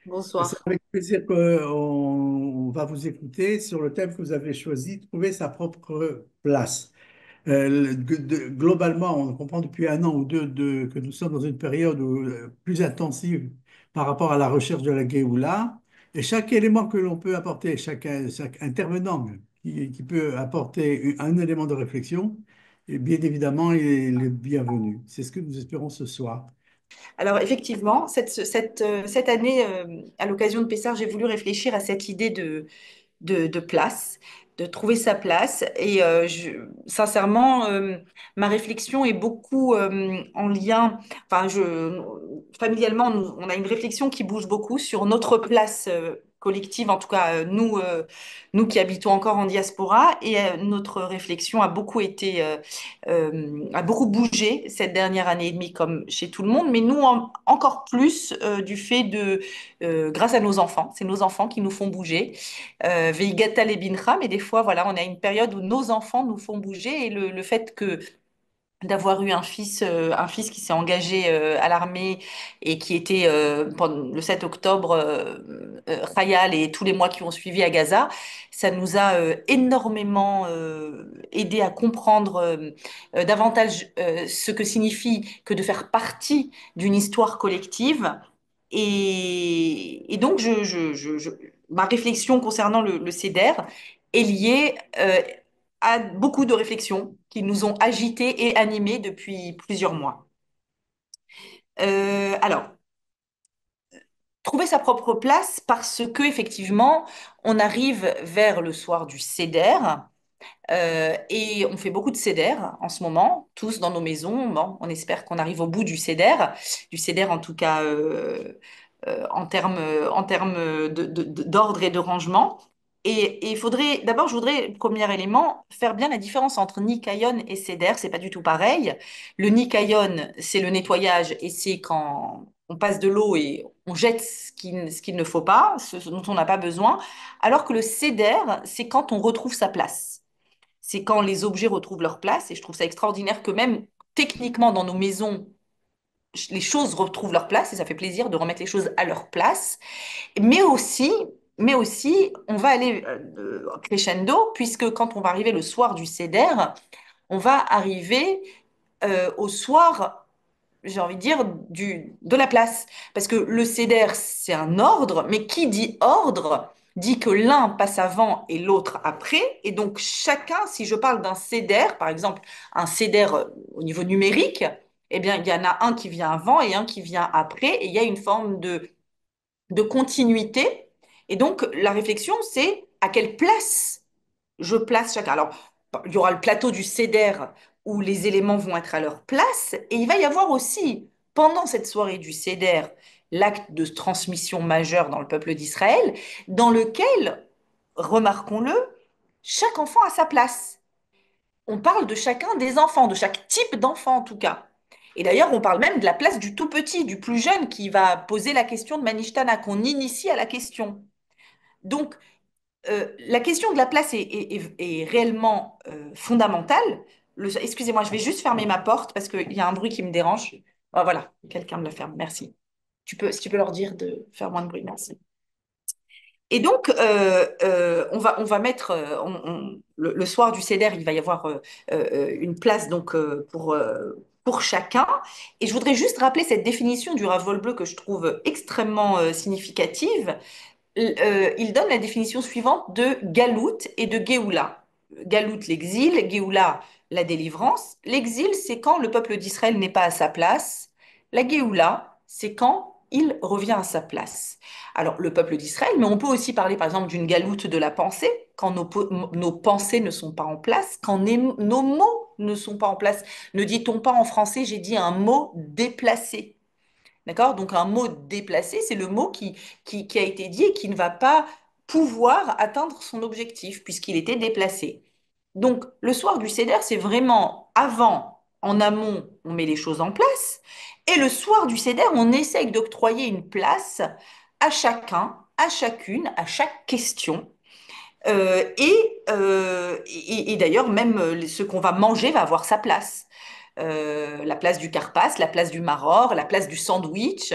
C'est Bonsoir. avec plaisir qu'on va vous écouter sur le thème que vous avez choisi, trouver sa propre place. Globalement, on comprend depuis un an ou deux que nous sommes dans une période plus intensive par rapport à la recherche de la Géoula. Et chaque élément que l'on peut apporter, chaque intervenant qui peut apporter un élément de réflexion, et bien évidemment, il est le bienvenu. C'est ce que nous espérons ce soir. Alors effectivement, cette année, à l'occasion de Pessard, j'ai voulu réfléchir à cette idée de place, de trouver sa place. Et sincèrement, ma réflexion est beaucoup en lien, enfin, familialement, on a une réflexion qui bouge beaucoup sur notre place collective, en tout cas nous qui habitons encore en diaspora. Et notre réflexion a beaucoup a beaucoup bougé cette dernière année et demie, comme chez tout le monde, mais nous encore plus du fait grâce à nos enfants. C'est nos enfants qui nous font bouger. Veigata Lebincha, mais des fois, voilà, on a une période où nos enfants nous font bouger et le fait que d'avoir eu un fils qui s'est engagé à l'armée et qui était pendant le 7 octobre Khayal et tous les mois qui ont suivi à Gaza, ça nous a énormément aidé à comprendre davantage ce que signifie que de faire partie d'une histoire collective. Et donc, ma réflexion concernant le CEDER est liée à beaucoup de réflexions qui nous ont agités et animés depuis plusieurs mois. Alors, trouver sa propre place parce que effectivement, on arrive vers le soir du CEDER et on fait beaucoup de CEDER en ce moment, tous dans nos maisons. Bon, on espère qu'on arrive au bout du CEDER en tout cas en termes d'ordre et de rangement. Et il faudrait, d'abord, je voudrais, premier élément, faire bien la différence entre Nikayon et Seder. C'est pas du tout pareil. Le Nikayon, c'est le nettoyage et c'est quand on passe de l'eau et on jette ce qu'il ne faut pas, ce dont on n'a pas besoin. Alors que le Seder, c'est quand on retrouve sa place. C'est quand les objets retrouvent leur place. Et je trouve ça extraordinaire que même techniquement dans nos maisons, les choses retrouvent leur place et ça fait plaisir de remettre les choses à leur place. Mais aussi, mais aussi, on va aller crescendo, puisque quand on va arriver le soir du Seder, on va arriver au soir, j'ai envie de dire, de la place. Parce que le Seder, c'est un ordre, mais qui dit ordre dit que l'un passe avant et l'autre après. Et donc chacun, si je parle d'un Seder, par exemple, un Seder au niveau numérique, eh bien, il y en a un qui vient avant et un qui vient après, et il y a une forme de continuité. Et donc, la réflexion, c'est à quelle place je place chacun. Alors, il y aura le plateau du CEDER où les éléments vont être à leur place. Et il va y avoir aussi, pendant cette soirée du CEDER, l'acte de transmission majeur dans le peuple d'Israël, dans lequel, remarquons-le, chaque enfant a sa place. On parle de chacun des enfants, de chaque type d'enfant en tout cas. Et d'ailleurs, on parle même de la place du tout petit, du plus jeune qui va poser la question de Manishtana, qu'on initie à la question. Donc, la question de la place est réellement fondamentale. Excusez-moi, je vais juste fermer ma porte parce qu'il y a un bruit qui me dérange. Ah, voilà, quelqu'un me la ferme. Merci. Si tu peux leur dire de faire moins de bruit, merci. Et donc, on va mettre, le soir du CEDER, il va y avoir une place donc, pour chacun. Et je voudrais juste rappeler cette définition du Rav Volbleu que je trouve extrêmement significative. Il donne la définition suivante de Galout et de Géoula. Galout, l'exil, Géoula, la délivrance. L'exil, c'est quand le peuple d'Israël n'est pas à sa place. La Géoula, c'est quand il revient à sa place. Alors, le peuple d'Israël, mais on peut aussi parler par exemple d'une galoute de la pensée, quand nos pensées ne sont pas en place, quand nos mots ne sont pas en place. Ne dit-on pas en français, j'ai dit un mot déplacé. D'accord? Donc un mot déplacé, c'est le mot qui a été dit et qui ne va pas pouvoir atteindre son objectif puisqu'il était déplacé. Donc le soir du Seder, c'est vraiment avant, en amont, on met les choses en place. Et le soir du Seder, on essaye d'octroyer une place à chacun, à chacune, à chaque question. Et d'ailleurs, même ce qu'on va manger va avoir sa place. La place du carpas, la place du maror, la place du sandwich.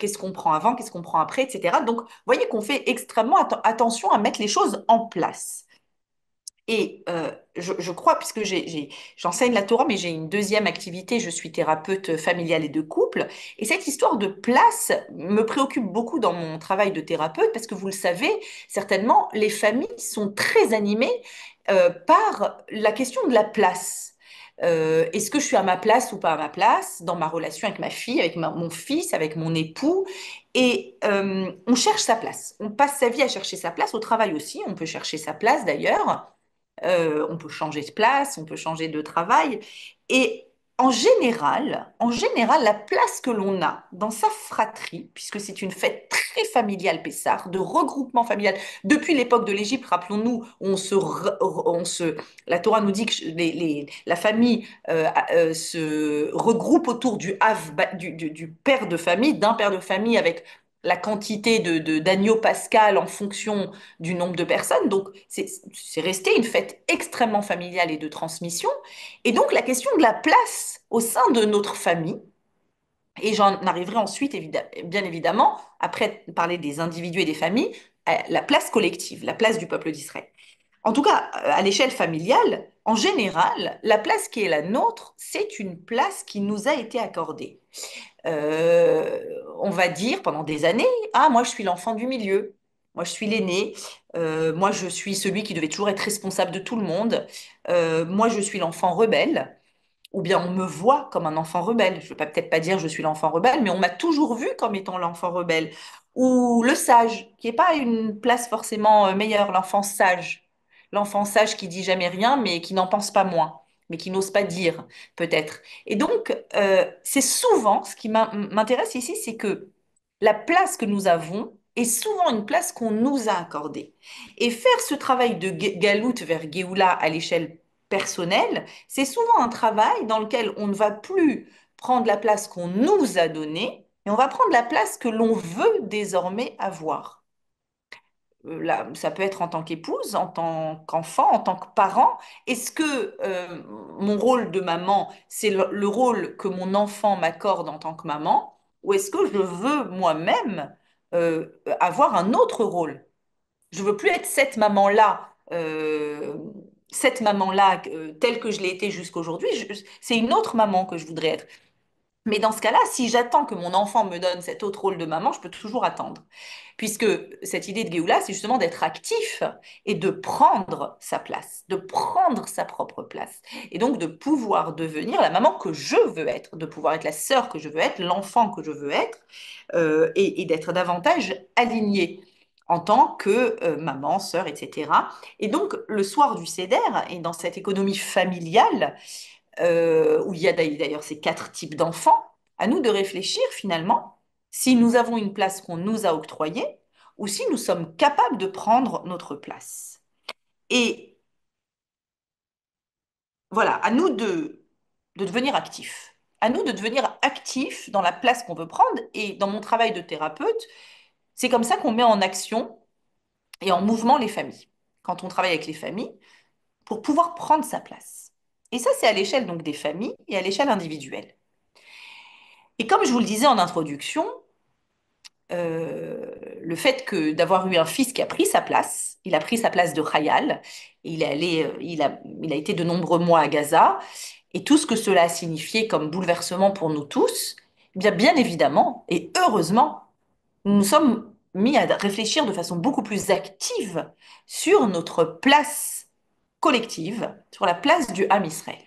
qu'est-ce qu'on prend avant, qu'est-ce qu'on prend après, etc. Donc, vous voyez qu'on fait extrêmement attention à mettre les choses en place. Et je crois, puisque j'enseigne la Torah, mais j'ai une deuxième activité, je suis thérapeute familiale et de couple. Et cette histoire de place me préoccupe beaucoup dans mon travail de thérapeute, parce que vous le savez, certainement, les familles sont très animées par la question de la place. Est-ce que je suis à ma place ou pas à ma place dans ma relation avec ma fille, avec mon fils, avec mon époux? Et on cherche sa place. On passe sa vie à chercher sa place, au travail aussi, on peut chercher sa place d'ailleurs. On peut changer de place, on peut changer de travail. Et en général, la place que l'on a dans sa fratrie, puisque c'est une fête très familiale, Pessah, de regroupement familial, depuis l'époque de l'Égypte, rappelons-nous, la Torah nous dit que la famille se regroupe autour du, du père de famille, d'un père de famille avec la quantité d'agneaux pascal en fonction du nombre de personnes. Donc, c'est resté une fête extrêmement familiale et de transmission. Et donc, la question de la place au sein de notre famille, et j'en arriverai ensuite, bien évidemment, après parler des individus et des familles, à la place collective, la place du peuple d'Israël. En tout cas, à l'échelle familiale, en général, la place qui est la nôtre, c'est une place qui nous a été accordée. On va dire pendant des années, ah, moi je suis l'enfant du milieu, moi je suis l'aîné, moi je suis celui qui devait toujours être responsable de tout le monde, moi je suis l'enfant rebelle, ou bien on me voit comme un enfant rebelle. Je ne vais peut-être pas dire je suis l'enfant rebelle, mais on m'a toujours vu comme étant l'enfant rebelle. Ou le sage, qui n'est pas une place forcément meilleure, l'enfant sage qui dit jamais rien, mais qui n'en pense pas moins, mais qui n'ose pas dire peut-être. Et donc, c'est souvent, ce qui m'intéresse ici, c'est que la place que nous avons est souvent une place qu'on nous a accordée. Et faire ce travail de galout vers Géoula à l'échelle personnelle, c'est souvent un travail dans lequel on ne va plus prendre la place qu'on nous a donnée, mais on va prendre la place que l'on veut désormais avoir. Là, ça peut être en tant qu'épouse, en tant qu'enfant, en tant que parent. Est-ce que mon rôle de maman, c'est le rôle que mon enfant m'accorde en tant que maman, ou est-ce que je veux moi-même avoir un autre rôle? Je veux plus être cette maman-là telle que je l'ai été jusqu'aujourd'hui. C'est une autre maman que je voudrais être. Mais dans ce cas-là, si j'attends que mon enfant me donne cet autre rôle de maman, je peux toujours attendre. Puisque cette idée de Géoula, c'est justement d'être actif et de prendre sa place, de prendre sa propre place. Et donc de pouvoir devenir la maman que je veux être, de pouvoir être la sœur que je veux être, l'enfant que je veux être, et d'être davantage alignée en tant que maman, sœur, etc. Et donc, le soir du Seder, et dans cette économie familiale, où il y a d'ailleurs ces quatre types d'enfants, à nous de réfléchir finalement si nous avons une place qu'on nous a octroyée ou si nous sommes capables de prendre notre place. Et voilà, à nous de devenir actifs. À nous de devenir actifs dans la place qu'on veut prendre. Et dans mon travail de thérapeute, c'est comme ça qu'on met en action et en mouvement les familles. Quand on travaille avec les familles, pour pouvoir prendre sa place. Et ça, c'est à l'échelle donc des familles et à l'échelle individuelle. Et comme je vous le disais en introduction, le fait que d'avoir eu un fils qui a pris sa place, il a pris sa place de Khayal, il est allé, il a été de nombreux mois à Gaza, et tout ce que cela a signifié comme bouleversement pour nous tous, eh bien évidemment, et heureusement, nous nous sommes mis à réfléchir de façon beaucoup plus active sur notre place collective, sur la place du Ham Israël.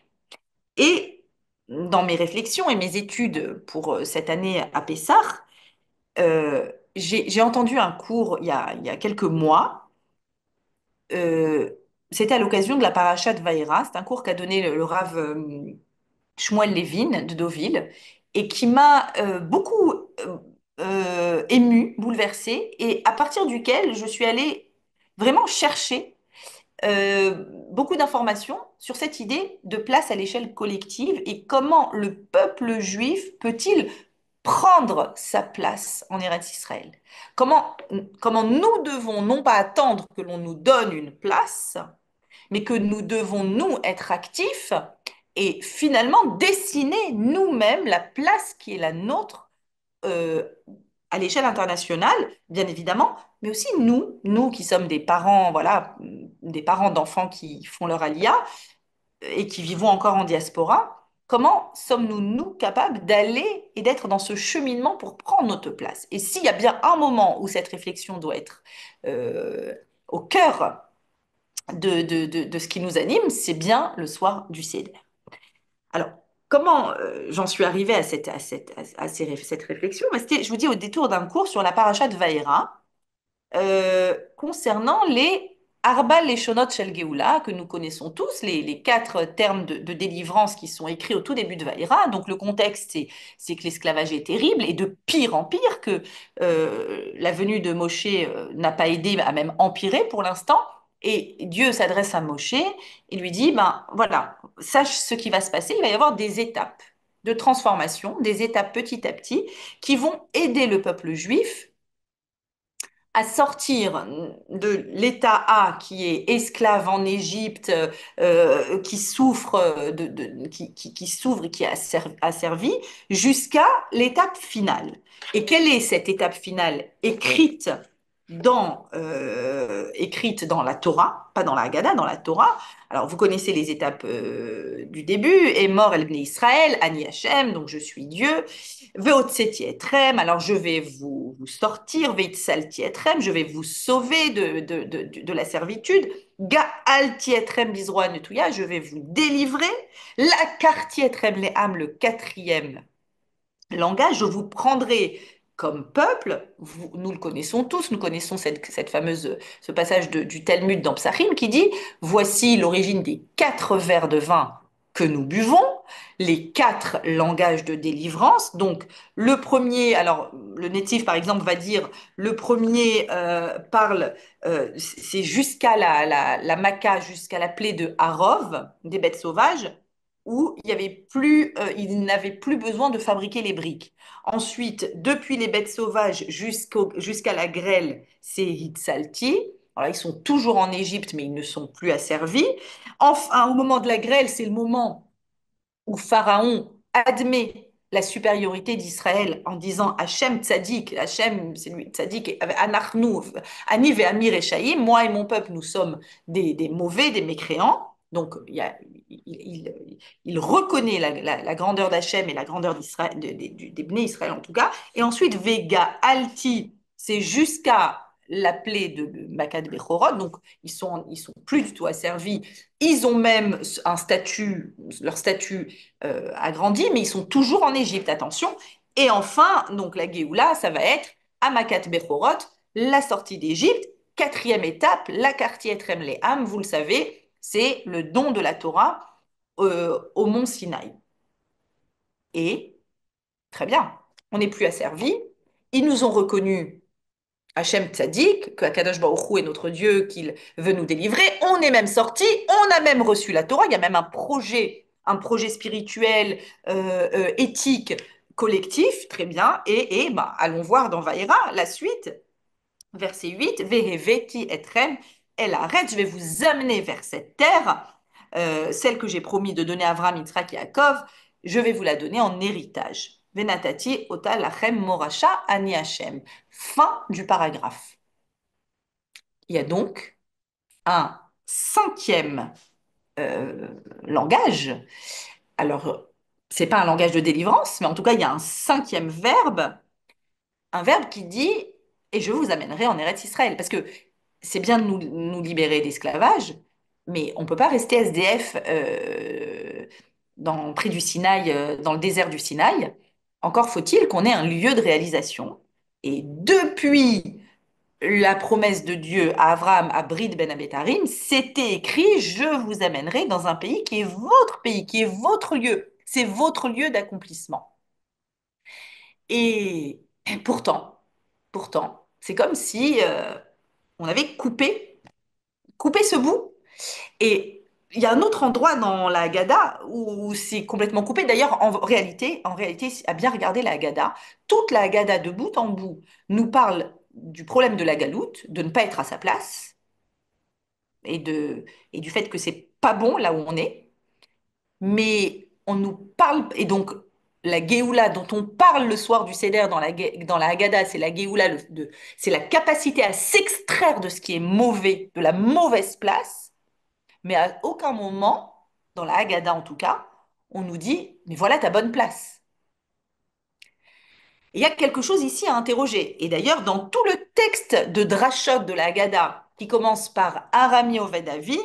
Et dans mes réflexions et mes études pour cette année à Pessah, j'ai entendu un cours il y a quelques mois. euh, C'était à l'occasion de la paracha de Vaïra. C'est un cours qu'a donné le Rav Shmuel Levin de Deauville et qui m'a beaucoup émue, bouleversée, et à partir duquel je suis allée vraiment chercher beaucoup d'informations sur cette idée de place à l'échelle collective et comment le peuple juif peut-il prendre sa place en Eretz Israël. Comment nous devons non pas attendre que l'on nous donne une place, mais que nous devons nous être actifs et finalement dessiner nous-mêmes la place qui est la nôtre euh, à l'échelle internationale, bien évidemment, mais aussi nous qui sommes des parents, voilà, des parents d'enfants qui font leur alia et qui vivons encore en diaspora, comment sommes-nous, nous, capables d'aller et d'être dans ce cheminement pour prendre notre place? Et s'il y a bien un moment où cette réflexion doit être euh, au cœur de ce qui nous anime, c'est bien le soir du Seder. Alors, comment j'en suis arrivée cette réflexion? Ben, je vous dis, au détour d'un cours sur la paracha de Vaïra, concernant les Arba Leshonot Shel Geoula, que nous connaissons tous, les quatre termes de délivrance qui sont écrits au tout début de Vaïra. Donc le contexte, c'est que l'esclavage est terrible et de pire en pire, que la venue de Moshe n'a pas aidé à même empirer pour l'instant. Et Dieu s'adresse à Moshe et lui dit, ben voilà, sache ce qui va se passer, il va y avoir des étapes de transformation, des étapes petit à petit, qui vont aider le peuple juif à sortir de l'état A qui est esclave en Égypte, qui souffre, qui s'ouvre et qui est asservi, jusqu'à l'étape finale. Et quelle est cette étape finale écrite dans la Torah, pas dans la Haggadah, dans la Torah? Alors, vous connaissez les étapes du début. Et mort el bnei Israël, Ani Hashem, donc je suis Dieu. Veotseti etrem, alors je vais vous sortir, Veitsalti etrem, je vais vous sauver de la servitude. Gaalti etrem bizroa netouya, je vais vous délivrer. La karti etrem le'am, le quatrième langage, je vous prendrai comme peuple, nous le connaissons tous, nous connaissons cette fameuse, ce passage du Talmud dans Psachim qui dit, voici l'origine des quatre verres de vin que nous buvons, les quatre langages de délivrance. Donc le premier, alors le natif par exemple va dire, le premier parle, c'est jusqu'à la Maca, jusqu'à la plaie de Harov, des bêtes sauvages, où il n'avait plus besoin de fabriquer les briques. Ensuite, depuis les bêtes sauvages jusqu'à la grêle, c'est Hitsalti. Alors, ils sont toujours en Égypte, mais ils ne sont plus asservis. Enfin, au moment de la grêle, c'est le moment où Pharaon admet la supériorité d'Israël en disant Hachem Tzadik, Hachem, c'est lui, Tzadik, Anachnu, Ani ve'Amir Eshaïm, moi et mon peuple, nous sommes des mauvais, des mécréants. Donc, il reconnaît la grandeur d'Hachem et la grandeur d'Israël, des Bnei Israël en tout cas. Et ensuite, Vega Alti, c'est jusqu'à l'appelé de Makat Bechorot, donc ils sont plus du tout asservis. Ils ont même un statut, leur statut agrandi, mais ils sont toujours en Égypte, attention. Et enfin, donc la Géoula, ça va être Amakat Bechorot, la sortie d'Égypte. Quatrième étape, la quartier Etrem Leham, vous le savez, c'est le don de la Torah au mont Sinaï. Et, très bien, on n'est plus asservis. Ils nous ont reconnus Hachem Tzadik, que Akadosh Baruch Hu est notre Dieu, qu'il veut nous délivrer. On est même sorti, on a même reçu la Torah. Il y a même un projet spirituel, éthique, collectif, très bien. Et bah, allons voir dans Vaïra la suite, verset 8, Veheveti etrem el areth, je vais vous amener vers cette terre, celle que j'ai promis de donner à Avraham, Yitzhak et Yaakov, je vais vous la donner en héritage. Venatati ota lachem morasha ani Hashem. Fin du paragraphe. Il y a donc un cinquième euh, langage. Alors, c'est pas un langage de délivrance, mais en tout cas, il y a un verbe qui dit, et je vous amènerai en Eretz Israël. Parce que c'est bien de nous libérer d'esclavage, mais on ne peut pas rester SDF près du Sinaï, dans le désert du Sinaï. Encore faut-il qu'on ait un lieu de réalisation. Et depuis la promesse de Dieu à Abraham, à Brit Ben Abetarim, c'était écrit, je vous amènerai dans un pays, qui est votre lieu. C'est votre lieu d'accomplissement. Et pourtant, c'est comme si on avait coupé ce bout. Et il y a un autre endroit dans la Haggadah où c'est complètement coupé. D'ailleurs, en réalité, à bien regarder la Haggadah, toute la Haggadah de bout en bout nous parle du problème de la galoute, de ne pas être à sa place et du fait que c'est pas bon là où on est. Mais on nous parle, et donc la Géoula dont on parle le soir du Seder dans la Haggadah, c'est la Géoula, c'est la capacité à s'extraire de ce qui est mauvais, de la mauvaise place, mais à aucun moment, dans la Haggadah en tout cas, on nous dit, mais voilà ta bonne place. Il y a quelque chose ici à interroger. Et d'ailleurs, dans tout le texte de Drashot de la Haggadah, qui commence par Arami Oved Avi,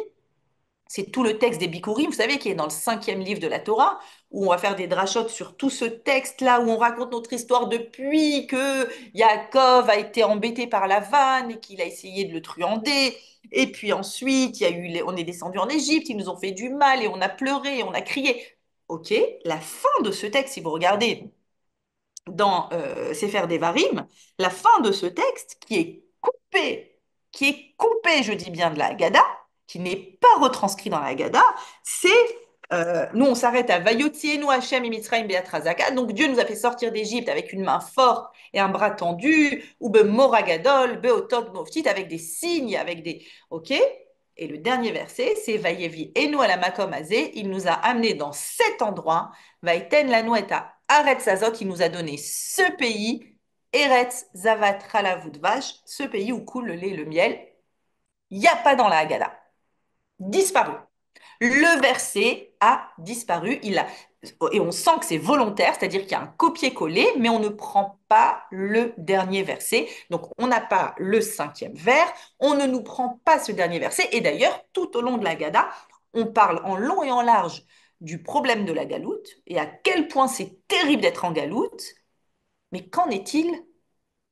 c'est tout le texte des Bikurim, vous savez, qui est dans le cinquième livre de la Torah, où on va faire des drachotes sur tout ce texte-là, où on raconte notre histoire depuis que Yaakov a été embêté par Lavan et qu'il a essayé de le truander. Et puis ensuite, il y a eu on est descendu en Égypte, ils nous ont fait du mal et on a pleuré, et on a crié. Ok, la fin de ce texte, si vous regardez dans Sefer Devarim, la fin de ce texte qui est coupé, je dis bien, de la Haggadah, qui n'est pas retranscrit dans la Haggadah, c'est nous on s'arrête à Vayotzienu Hashem et Mitzrayim Be'at Razaka. Donc Dieu nous a fait sortir d'Égypte avec une main forte et un bras tendu, ou be Moragadol, Beotot Moftit, avec des signes, avec des. Ok. Et le dernier verset, c'est Vayevi Enu ala makom azé, il nous a amenés dans cet endroit, Vaiten lanu et à Aretz Azot, il nous a donné ce pays, Eretz Zavat Chalavut Vash, ce pays où coule le lait et le miel. Il n'y a pas dans la Haggadah. Disparu. Le verset a disparu. Et on sent que c'est volontaire, c'est-à-dire qu'il y a un copier-coller, mais on ne prend pas le dernier verset. Donc on n'a pas le cinquième vers, on ne nous prend pas ce dernier verset. Et d'ailleurs, tout au long de la Haggadah, on parle en long et en large du problème de la galoute et à quel point c'est terrible d'être en galoute. Mais qu'en est-il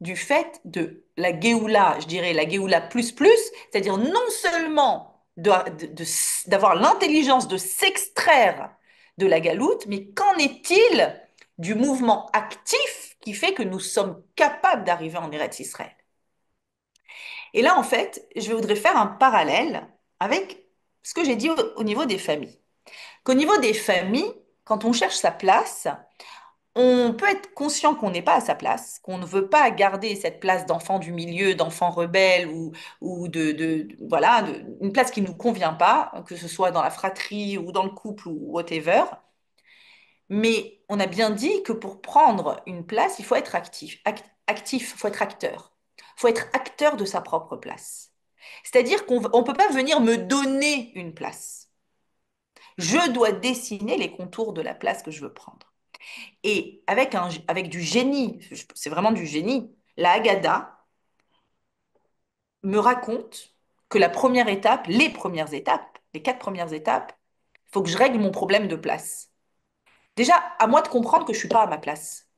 du fait de la Géoula, je dirais la Géoula plus plus, c'est-à-dire non seulement d'avoir l'intelligence de s'extraire de la galoute, mais qu'en est-il du mouvement actif qui fait que nous sommes capables d'arriver en Eretz Israël? Et là, en fait, je voudrais faire un parallèle avec ce que j'ai dit au niveau des familles. Qu'au niveau des familles, quand on cherche sa place, on peut être conscient qu'on n'est pas à sa place, qu'on ne veut pas garder cette place d'enfant du milieu, d'enfant rebelle ou voilà, une place qui ne nous convient pas, que ce soit dans la fratrie ou dans le couple ou whatever. Mais on a bien dit que pour prendre une place, il faut être actif. Actif, il faut être acteur. Il faut être acteur de sa propre place. C'est-à-dire qu'on ne peut pas venir me donner une place. Je dois dessiner les contours de la place que je veux prendre. Et avec du génie, c'est vraiment du génie, la Haggadah me raconte que la première étape, les premières étapes, les 4 premières étapes, il faut que je règle mon problème de place. Déjà, à moi de comprendre que je ne suis pas à ma place.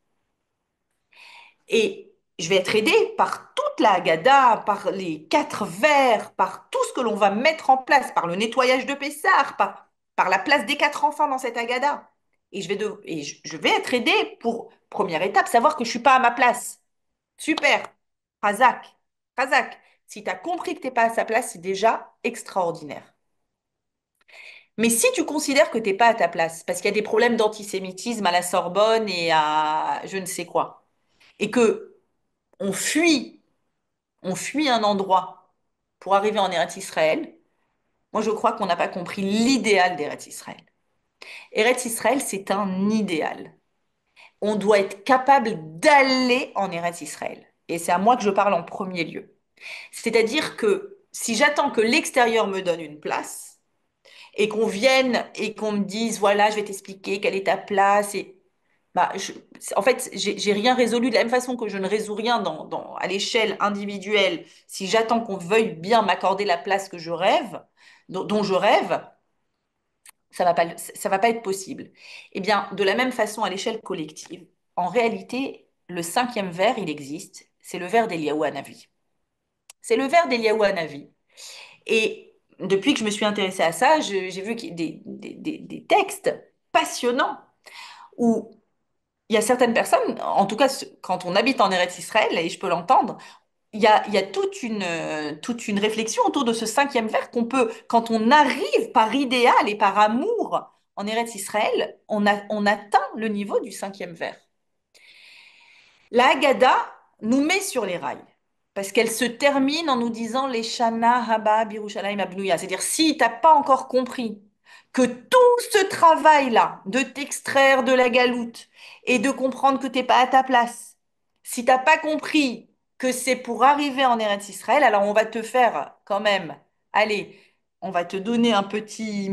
Et je vais être aidée par toute la Haggadah, par les 4 vers, par tout ce que l'on va mettre en place, par le nettoyage de Pessah, par la place des 4 enfants dans cette Haggadah. Et je vais être aidée pour, première étape, savoir que je ne suis pas à ma place. Super. Razak. Razak. Si tu as compris que tu n'es pas à sa place, c'est déjà extraordinaire. Mais si tu considères que tu n'es pas à ta place, parce qu'il y a des problèmes d'antisémitisme à la Sorbonne et à je ne sais quoi, et que on fuit, on fuit un endroit pour arriver en Eretz Israël, moi je crois qu'on n'a pas compris l'idéal d'Eretz Israël. Eretz Israël, c'est un idéal. On doit être capable d'aller en Eretz Israël. Et c'est à moi que je parle en premier lieu. C'est-à-dire que si j'attends que l'extérieur me donne une place et qu'on vienne et qu'on me dise, voilà, je vais t'expliquer quelle est ta place, et bah, en fait, j'ai rien résolu de la même façon que je ne résous rien à l'échelle individuelle. Si j'attends qu'on veuille bien m'accorder la place que je rêve, dont je rêve, ça va pas être possible. Eh bien, de la même façon à l'échelle collective, en réalité, le cinquième vers, il existe. C'est le vers d'Eliaou Hanavi. C'est le vers d'Eliaou Hanavi. Et depuis que je me suis intéressée à ça, j'ai vu qu'il y a des textes passionnants où il y a certaines personnes, en tout cas quand on habite en Eretz Israël, et je peux l'entendre, il y a toute une réflexion autour de ce cinquième vers qu'on peut, quand on arrive par idéal et par amour en Eretz Israël, on atteint le niveau du cinquième vers. La Haggadah nous met sur les rails. Parce qu'elle se termine en nous disant les Shana Haba Birushalayim Abnuya. C'est-à-dire, si tu n'as pas encore compris que tout ce travail-là de t'extraire de la galoute et de comprendre que t'es pas à ta place, si t'as pas compris que c'est pour arriver en Eretz Israël, alors on va te faire quand même, allez, on va te donner un petit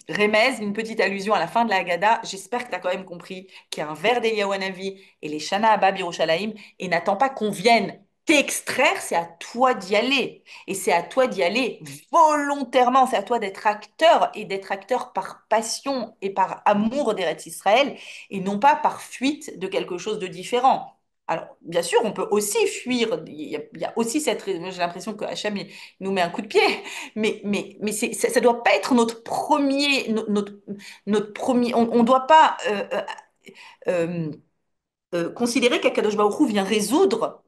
remez, une petite allusion à la fin de la Haggadah. J'espère que tu as quand même compris qu'il y a un vers d'Eliyahu Hanavi et les Shana Abba Birushalayim et n'attends pas qu'on vienne t'extraire, c'est à toi d'y aller. Et c'est à toi d'y aller volontairement, c'est à toi d'être acteur et d'être acteur par passion et par amour d'Eretz Israël et non pas par fuite de quelque chose de différent. Alors, bien sûr, on peut aussi fuir. Il y a aussi cette. Moi, j'ai l'impression que Hachem il nous met un coup de pied, mais ça ne doit pas être notre premier. Notre premier on ne doit pas euh, considérer qu'Akadosh Baruch Hu vient résoudre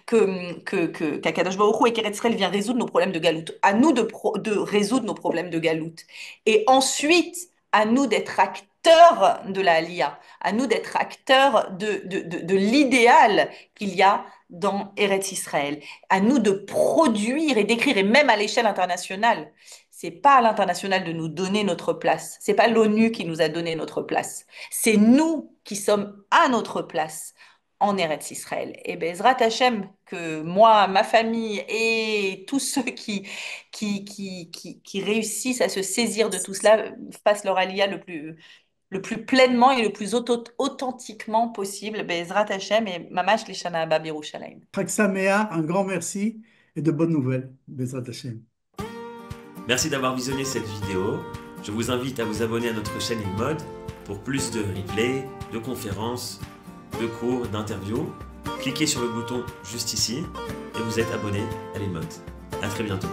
qu'Akadosh Baruch Hu et qu'Eretz Israël vient résoudre nos problèmes de galoute. À nous de résoudre nos problèmes de galoute. Et ensuite, à nous d'être acteurs de la Aliyah, à nous d'être acteurs de l'idéal qu'il y a dans Eretz Israël, à nous de produire et d'écrire, et même à l'échelle internationale. C'est pas à l'international de nous donner notre place. C'est pas l'ONU qui nous a donné notre place. C'est nous qui sommes à notre place en Eretz Israël. Et Bezrat Hashem, que moi, ma famille et tous ceux qui réussissent à se saisir de tout cela fassent leur aliyah le plus pleinement et le plus authentiquement possible. Bezrat Hashem et Mamash Lishana Abba Birushalayim. Chag Sameach, un grand merci et de bonnes nouvelles. Bezrat Hashem. Merci d'avoir visionné cette vidéo. Je vous invite à vous abonner à notre chaîne InMode pour plus de replays, de conférences, de cours, d'interviews. Cliquez sur le bouton juste ici et vous êtes abonné à l'InMode. À très bientôt.